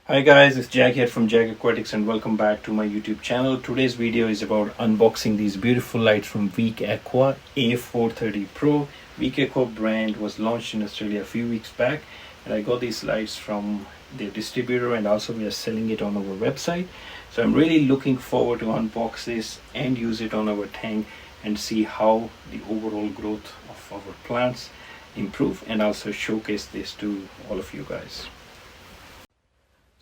Hi guys, it's Jack here from Jack Aquatics and welcome back to my YouTube channel. Today's video is about unboxing these beautiful lights from Aqua A430 Pro. Aqua brand was launched in Australia a few weeks back and I got these lights from their distributor and also we are selling it on our website. So I'm really looking forward to unbox this and use it on our tank and see how the overall growth of our plants improve and also showcase this to all of you guys.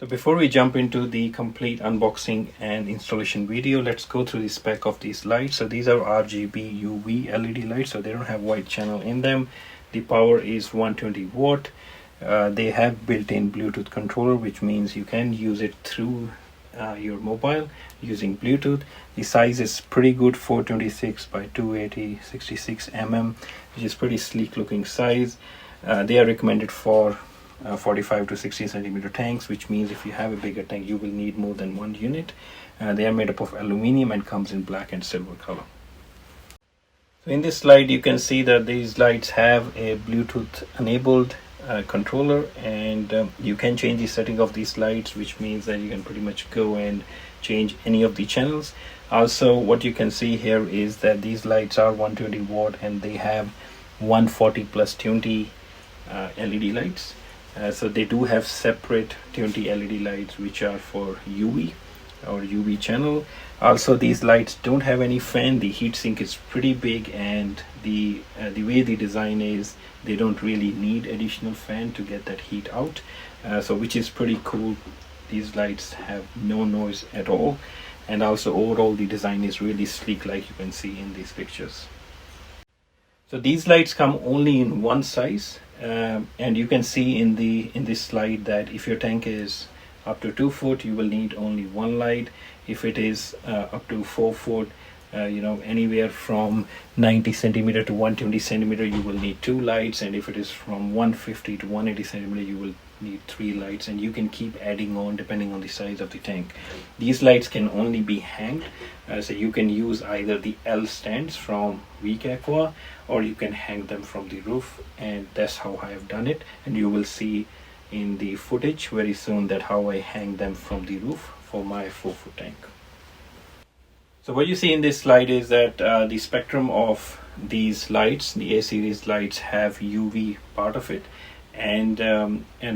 So before we jump into the complete unboxing and installation video, let's go through the spec of these lights. So these are RGB UV LED lights, so they don't have white channel in them. The power is 120 watt. They have built-in Bluetooth controller, which means you can use it through your mobile using Bluetooth. The size is pretty good, 426 by 280, 66 mm, which is pretty sleek looking size. They are recommended for 45 to 60 centimeter tanks, which means if you have a bigger tank you will need more than one unit. They are made up of aluminum and comes in black and silver color. So in this slide you can see that these lights have a Bluetooth enabled controller, and you can change the setting of these lights, which means that you can pretty much go and change any of the channels. Also, what you can see here is that these lights are 120 watt and they have 140 plus 20 LED lights. So they do have separate 20 LED lights which are for UV or UV channel. Also, these lights don't have any fan. The heatsink is pretty big, and the way the design is, they don't really need additional fan to get that heat out. So which is pretty cool. These lights have no noise at all, and also overall the design is really sleek, like you can see in these pictures. So these lights come only in one size, and you can see in this slide that if your tank is up to 2 foot you will need only one light. If it is up to 4 foot, anywhere from 90 centimeter to 120 centimeter you will need 2 lights, and if it is from 150 to 180 centimeter you will need 3 lights, and you can keep adding on depending on the size of the tank. These lights can only be hanged, so you can use either the L stands from Aqua or you can hang them from the roof, and that's how I have done it, and you will see in the footage very soon that how I hang them from the roof for my 4-foot tank. So what you see in this slide is that the spectrum of these lights, the A series lights, have UV part of it, and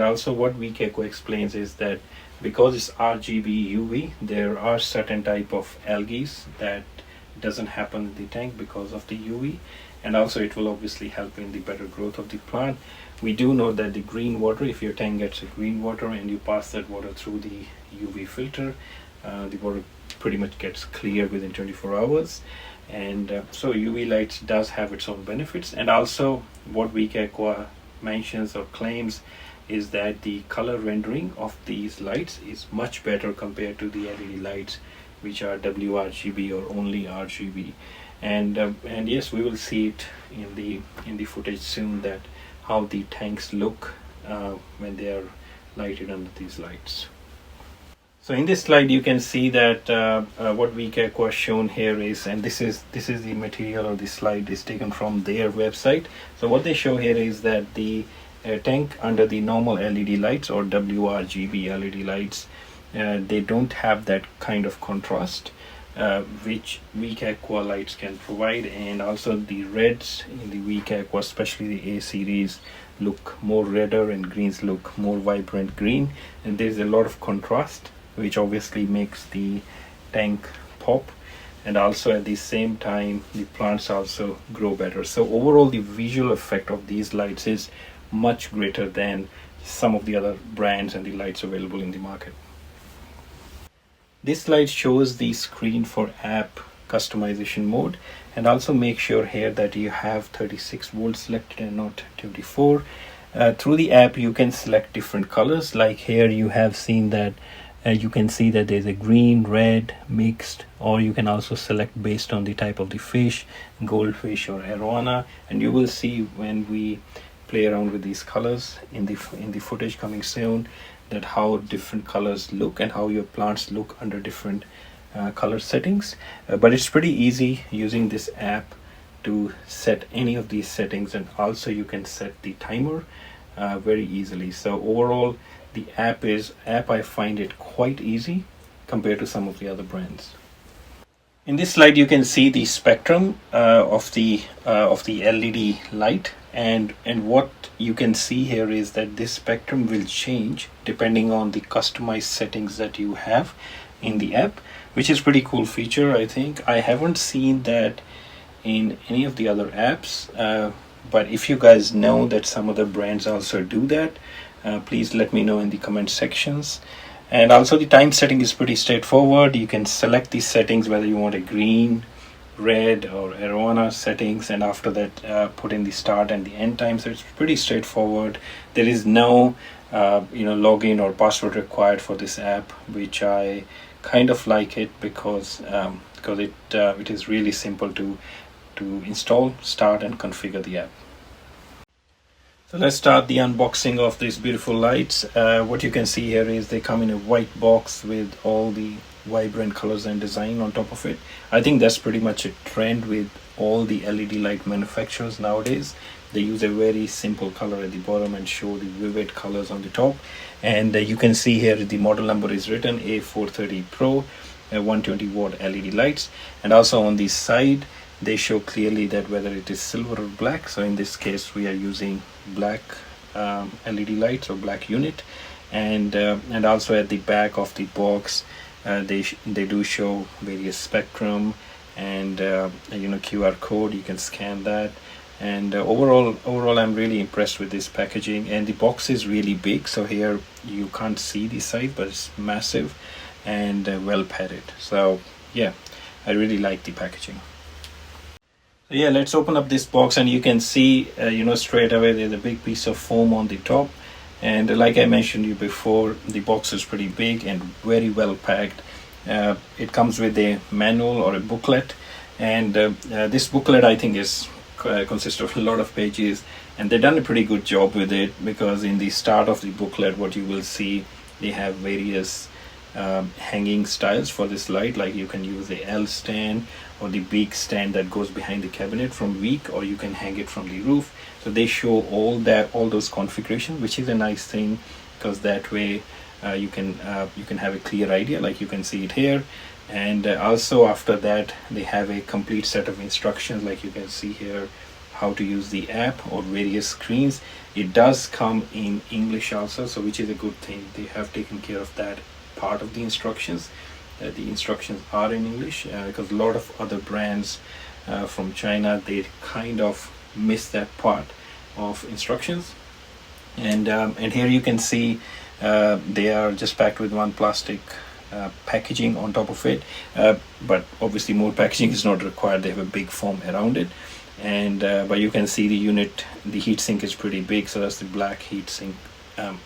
also what Aqua explains is that because it's RGB UV, there are certain type of algae that doesn't happen in the tank because of the UV, and also it will obviously help in the better growth of the plant. We do know that the green water, if your tank gets a green water and you pass that water through the UV filter, the water pretty much gets clear within 24 hours, and so UV lights does have its own benefits. And also what Aqua mentions or claims is that the color rendering of these lights is much better compared to the LED lights which are WRGB or only RGB, and yes, we will see it in the footage soon that how the tanks look when they are lighted under these lights. So in this slide you can see that what Aqua shown here is, and this is the material, or this slide is taken from their website. So what they show here is that the tank under the normal LED lights or WRGB LED lights, they don't have that kind of contrast which Aqua lights can provide, and also the reds in the Aqua, especially the A series, look more redder and greens look more vibrant green, and there's a lot of contrast which obviously makes the tank pop, and also at the same time the plants also grow better. So overall the visual effect of these lights is much greater than some of the other brands and the lights available in the market. This slide shows the screen for app customization mode, and also make sure here that you have 36 volts selected and not 24. Through the app you can select different colors, like here you have seen that you can see that there's a green, red, mixed, or you can also select based on the type of the fish, goldfish or arowana, and you will see when we play around with these colors in the footage coming soon that how different colors look and how your plants look under different color settings. But it's pretty easy using this app to set any of these settings, and also you can set the timer very easily. So overall the app I find it quite easy compared to some of the other brands. In this slide, you can see the spectrum of the LED light, and what you can see here is that this spectrum will change depending on the customized settings that you have in the app, which is pretty cool feature. I think I haven't seen that in any of the other apps, but if you guys know that some other brands also do that, please let me know in the comment sections. And also the time setting is pretty straightforward. You can select these settings whether you want a green, red or arowana settings, and after that put in the start and the end time. So it's pretty straightforward. There is no login or password required for this app, which I kind of like it because it is really simple to install, start and configure the app. So let's start the unboxing of these beautiful lights. What you can see here is they come in a white box with all the vibrant colors and design on top of it. I think that's pretty much a trend with all the LED light manufacturers nowadays. They use a very simple color at the bottom and show the vivid colors on the top. And you can see here the model number is written A430 Pro, 120 watt LED lights. And also on the side they show clearly that whether it is silver or black. So in this case we are using black LED lights or black unit, and also at the back of the box they do show various spectrum and QR code. You can scan that, and overall I'm really impressed with this packaging. And the box is really big, so here you can't see the size, but it's massive and well padded. So yeah, I really like the packaging. Yeah, let's open up this box, and you can see straight away there's a big piece of foam on the top. And like I mentioned you before, the box is pretty big and very well packed. It comes with a manual or a booklet, and this booklet I think consists of a lot of pages, and they've done a pretty good job with it, because in the start of the booklet what you will see, they have various hanging styles for this light. Like you can use the L stand or the beak stand that goes behind the cabinet from wick, or you can hang it from the roof. So they show all those configurations, which is a nice thing, because that way you can have a clear idea, like you can see it here. And also after that they have a complete set of instructions, like you can see here, how to use the app or various screens. It does come in English also, so which is a good thing. They have taken care of that part of the instructions, that the instructions are in English, because a lot of other brands from China, they kind of miss that part of instructions. And here you can see they are just packed with one plastic packaging on top of it, but obviously more packaging is not required. They have a big foam around it, and but you can see the unit, the heat sink is pretty big, so that's the black heat sink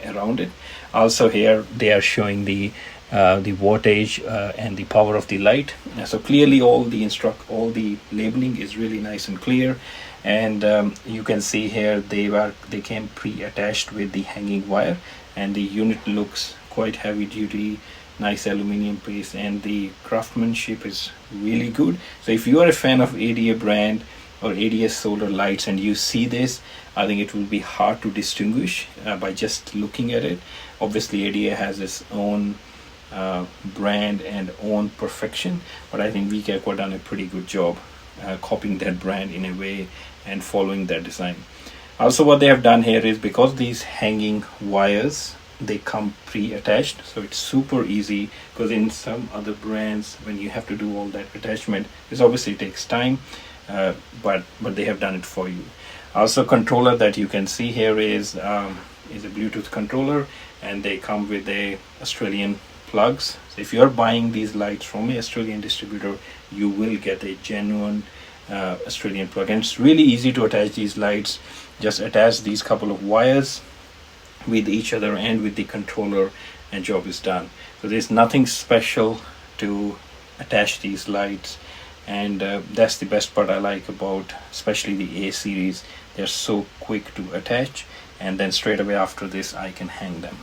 around it. Also here they are showing the wattage and the power of the light. So clearly all the labeling is really nice and clear. And you can see here they came pre-attached with the hanging wire, and the unit looks quite heavy duty, nice aluminum piece, and the craftsmanship is really good. So if you are a fan of ADA brand or ADA solar lights and you see this, I think it will be hard to distinguish by just looking at it. Obviously ADA has its own brand and own perfection, but I think Week Aqua done a pretty good job copying that brand in a way and following that design. Also what they have done here is, because these hanging wires, they come pre-attached, so it's super easy, because in some other brands when you have to do all that attachment, it obviously takes time, but they have done it for you. Also controller that you can see here is a Bluetooth controller, and they come with a Australian plugs. So if you're buying these lights from an Australian distributor, you will get a genuine Australian plug, and it's really easy to attach these lights. Just attach these couple of wires with each other and with the controller, and job is done. So there's nothing special to attach these lights, and that's the best part I like about especially the A series. They're so quick to attach, and then straight away after this I can hang them.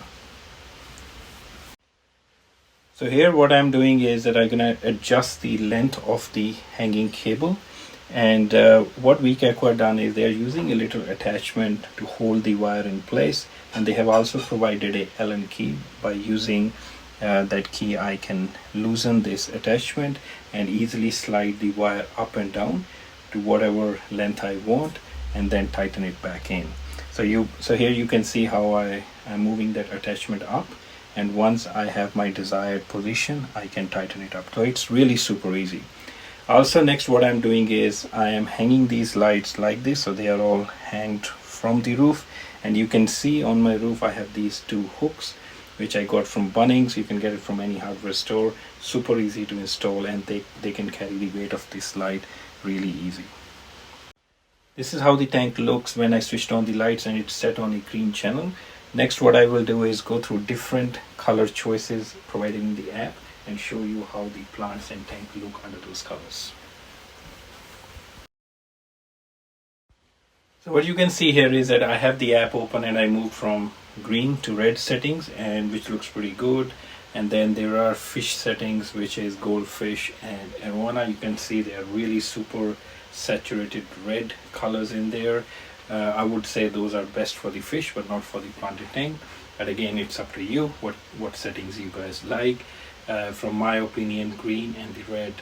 So here what I'm doing is that I'm gonna adjust the length of the hanging cable, And what Week Aqua done is they're using a little attachment to hold the wire in place, and they have also provided a Allen key. By using that key, I can loosen this attachment and easily slide the wire up and down to whatever length I want, and then tighten it back in. So here you can see how I am moving that attachment up, and once I have my desired position, I can tighten it up. So it's really super easy. Also, next what I'm doing is I am hanging these lights like this, so they are all hanged from the roof. And you can see on my roof I have these two hooks which I got from Bunnings. You can get it from any hardware store. Super easy to install, and they can carry the weight of this light really easy. This is how the tank looks when I switched on the lights and it's set on a green channel. Next what I will do is go through different color choices provided in the app and show you how the plants and tank look under those colors. So what you can see here is that I have the app open and I moved from green to red settings, and which looks pretty good. And then there are fish settings, which is goldfish and arowana. You can see they are really super saturated red colors in there. I would say those are best for the fish but not for the plant and tank. But again, it's up to you what settings you guys like. From my opinion, green and the red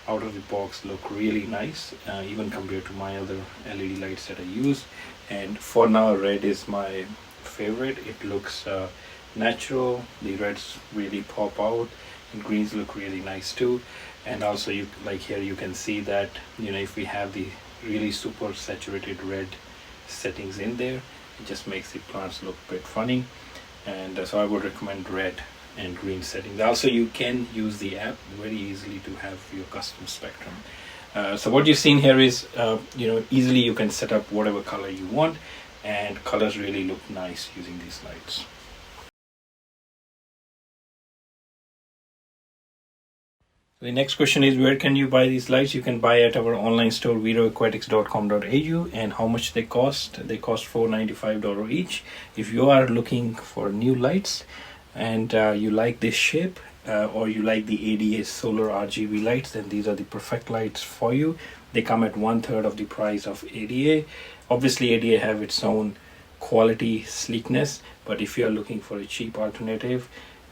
out of the box look really nice, even compared to my other LED lights that I use. And for now, red is my favorite. It looks natural. The reds really pop out, and greens look really nice too. And also, you like here you can see that, you know, if we have the really super saturated red settings in there, it just makes the plants look a bit funny. And so I would recommend red and green settings. Also, you can use the app very easily to have your custom spectrum. So what you've seen here is, easily you can set up whatever color you want, and colors really look nice using these lights. The next question is, where can you buy these lights? You can buy at our online store viroaquatics.com.au. And how much they cost? They cost $495 each. If you are looking for new lights and you like this shape, or you like the ADA solar RGB lights, then these are the perfect lights for you. They come at 1/3 of the price of ADA. Obviously ADA have its own quality sleekness, but if you are looking for a cheap alternative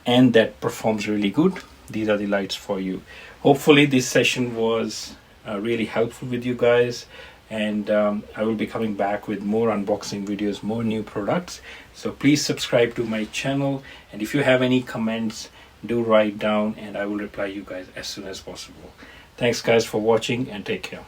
and that performs really good, these are the lights for you. Hopefully this session was really helpful with you guys, and I will be coming back with more unboxing videos, more new products. So please subscribe to my channel, and if you have any comments, do write down and I will reply you guys as soon as possible. Thanks guys for watching, and take care.